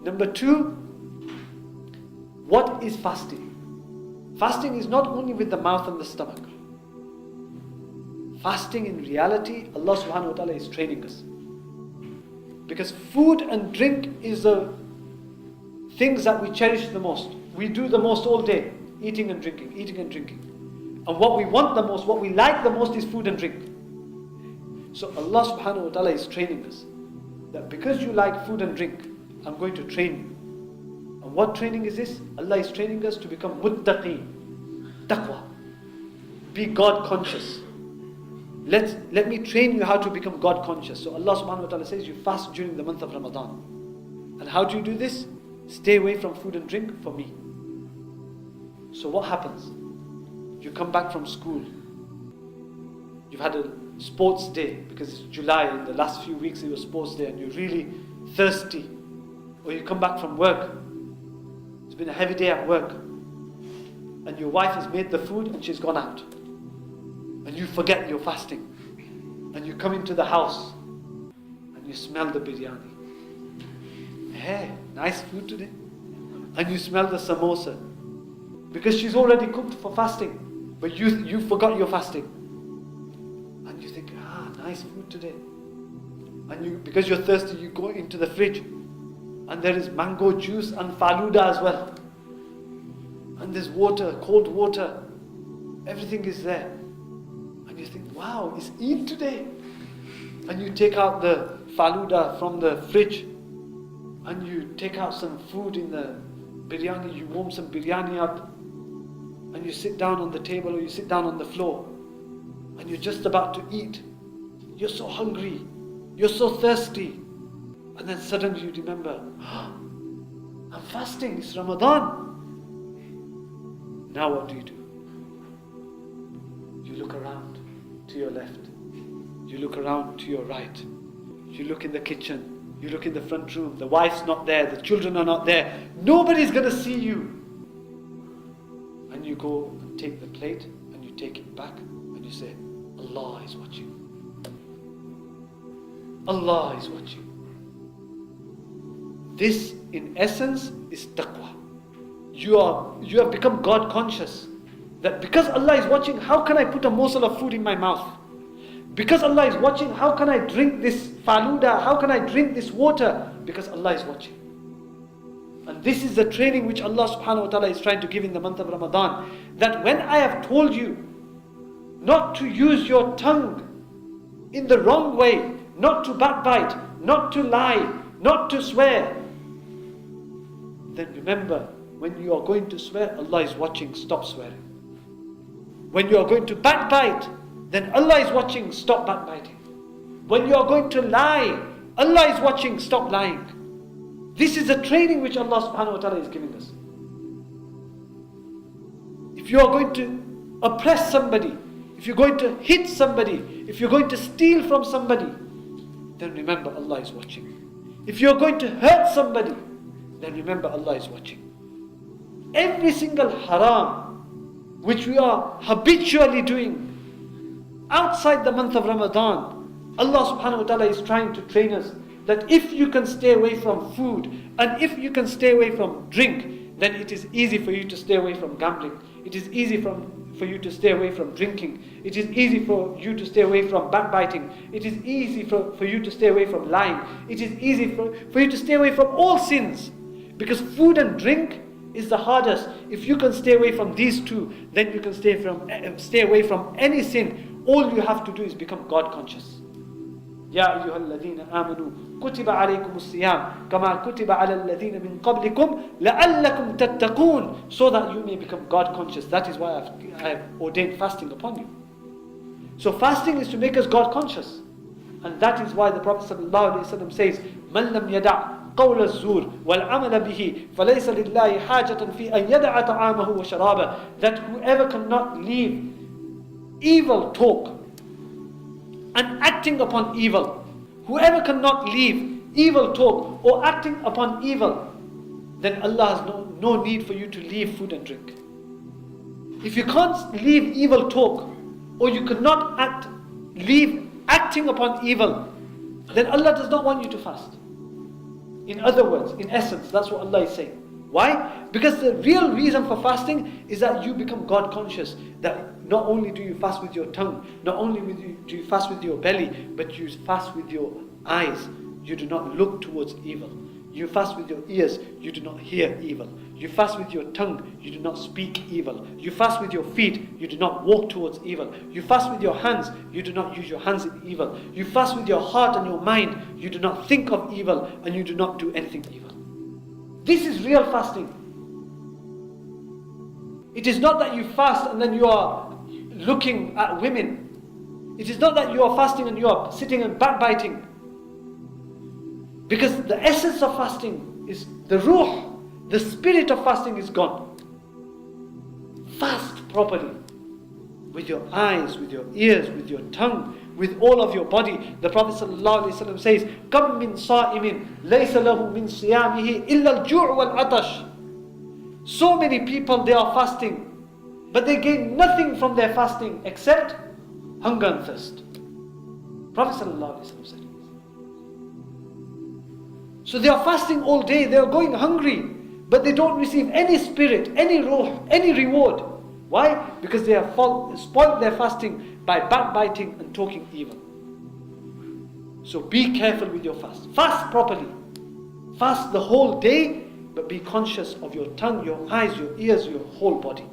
Number two, what is fasting? Fasting is not only with the mouth and the stomach. Fasting in reality, Allah subhanahu wa ta'ala is training us. Because food and drink is the things that we cherish the most. We do the most all day, eating and drinking, eating and drinking. And what we want the most, what we like the most is food and drink. So Allah subhanahu wa ta'ala is training us. That because you like food and drink, I'm going to train you. And what training is this? Allah is training us to become muttaqi, taqwa. Be God conscious. Let me train you how to become God conscious. So Allah subhanahu wa ta'ala says you fast during the month of Ramadan. And how do you do this? Stay away from food and drink for me. So what happens? You come back from school. You've had a sports day because it's July, in the last few weeks it was sports day, and you're really thirsty. Or you come back from work. It's been a heavy day at work. And your wife has made the food and she's gone out. And you forget you're fasting. And you come into the house and you smell the biryani. Hey, nice food today. And you smell the samosa. Because she's already cooked for fasting. But you forgot you're fasting. And you think, nice food today. And because you're thirsty, you go into the fridge. And there is mango juice and faluda as well. And there's water, cold water. Everything is there. And you think, wow, it's Eid today. And you take out the faluda from the fridge. And you take out some food in the biryani. You warm some biryani up. And you sit down on the table or you sit down on the floor. And you're just about to eat. You're so hungry. You're so thirsty. And then suddenly you remember, I'm fasting, it's Ramadan. Now what do? You look around to your left. You look around to your right. You look in the kitchen. You look in the front room. The wife's not there. The children are not there. Nobody's going to see you. And you go and take the plate and you take it back and you say, Allah is watching. Allah is watching. This, in essence, is taqwa. You have become God conscious. That because Allah is watching, how can I put a morsel of food in my mouth? Because Allah is watching, how can I drink this faluda? How can I drink this water? Because Allah is watching. And this is the training which Allah subhanahu wa ta'ala is trying to give in the month of Ramadan. That when I have told you not to use your tongue in the wrong way, not to backbite, not to lie, not to swear, then remember, when you are going to swear, Allah is watching, stop swearing. When you are going to backbite, then Allah is watching, stop backbiting. When you are going to lie, Allah is watching, stop lying. This is the training which Allah subhanahu wa ta'ala is giving us. If you are going to oppress somebody, if you're going to hit somebody, if you're going to steal from somebody, then remember Allah is watching. If you're going to hurt somebody, then remember Allah is watching. Every single haram which we are habitually doing outside the month of Ramadan, Allah subhanahu wa ta'ala is trying to train us that if you can stay away from food and if you can stay away from drink, then it is easy for you to stay away from gambling. It is easy for you to stay away from drinking. It is easy for you to stay away from backbiting. It is easy for you to stay away from lying. It is easy for you to stay away from all sins. Because food and drink is the hardest. If you can stay away from these two, then you can stay away from any sin. All you have to do is become God conscious. يا أيها الذين آمنوا كتب عليكم الصيام كما كتب على الذين من قبلكم لعلكم تتقون, so that you may become God conscious. That is why I have ordained fasting upon you. So fasting is to make us God conscious. And that is why the Prophet ﷺ says, من لم يدع قول الزور والعمل به فليس لله حاجة في أن يدع طعامه وشرابه. That whoever cannot leave evil talk and acting upon evil, whoever cannot leave evil talk or acting upon evil, then Allah has no need for you to leave food and drink. If you can't leave evil talk, or you cannot leave acting upon evil, then Allah does not want you to fast. In other words, in essence, that's what Allah is saying. Why? Because the real reason for fasting is that you become God conscious. That not only do you fast with your tongue, not only do you fast with your belly, but you fast with your eyes. You do not look towards evil. You fast with your ears, you do not hear evil. You fast with your tongue, you do not speak evil. You fast with your feet, you do not walk towards evil. You fast with your hands, you do not use your hands in evil. You fast with your heart and your mind, you do not think of evil, and you do not do anything evil. This is real fasting. It is not that you fast and then you are looking at women. It is not that you are fasting and you are sitting and backbiting. Because the essence of fasting is the ruh, the spirit of fasting is gone. Fast properly. With your eyes, with your ears, with your tongue, with all of your body. The Prophet ﷺ says, كَمْ مِنْ صَائِمٍ لَيْسَ لَهُ مِنْ صِيَامِهِ إِلَّا الْجُوعُ وَالْعَطَشِ. So many people, they are fasting, but they gain nothing from their fasting except hunger and thirst. Prophet ﷺ said. So they are fasting all day, they are going hungry, but they don't receive any spirit, any ruh, any reward. Why? Because they have spoiled their fasting by backbiting and talking evil. So be careful with your fast. Fast properly. Fast the whole day, but be conscious of your tongue, your eyes, your ears, your whole body.